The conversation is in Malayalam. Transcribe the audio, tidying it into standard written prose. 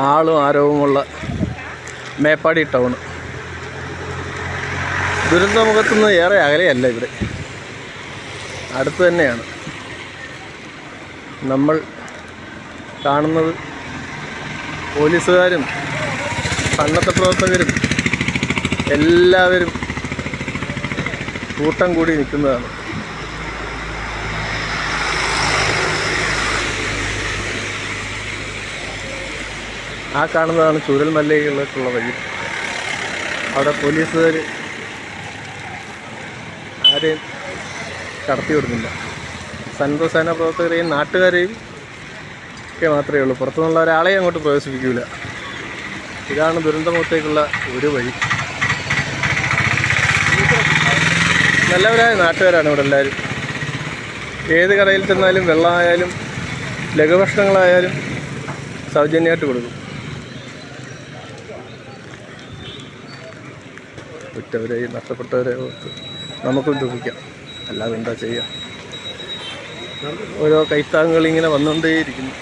ആളും ആരവുമുള്ള മേപ്പാടി ടൗൺ. ദുരന്തമുഖത്തുനിന്ന് ഏറെ അകലെയല്ല, ഇവിടെ അടുത്ത് തന്നെയാണ്. നമ്മൾ കാണുന്നത് പോലീസുകാരും സന്നദ്ധ പ്രവർത്തകരും എല്ലാവരും കൂട്ടം കൂടി നിൽക്കുന്നതാണ്. ആ കാണുന്നതാണ് ചൂരൽമലയിലേക്കുള്ള വഴി. അവിടെ പോലീസുകാർ ആരെയും കടത്തി വിടുന്നില്ല. സന്നദ്ധസേന പ്രവർത്തകരെയും നാട്ടുകാരെയും ഒക്കെ മാത്രമേ ഉള്ളൂ. പുറത്തുനിന്നുള്ള ഒരാളെയും അങ്ങോട്ട് പ്രവേശിപ്പിക്കില്ല. ഇതാണ് ദുരന്തമുഖത്തേക്കുള്ള ഒരു വഴി. നല്ലവരായ നാട്ടുകാരാണ് ഇവിടെ എല്ലാവരും. ഏത് കടയിൽ ചെന്നാലും വെള്ളമായാലും ലഘുഭക്ഷണങ്ങളായാലും സൗജന്യമായിട്ട് കൊടുക്കും. ഉറ്റവരെയും നഷ്ടപ്പെട്ടവരെ ഓർത്ത് നമുക്കും ദുഃഖിക്കാം, അല്ലാതെ എന്താ ചെയ്യുക. ഓരോ കൈത്താങ്ങുകൾ ഇങ്ങനെ വന്നുകൊണ്ടേയിരിക്കുന്നു.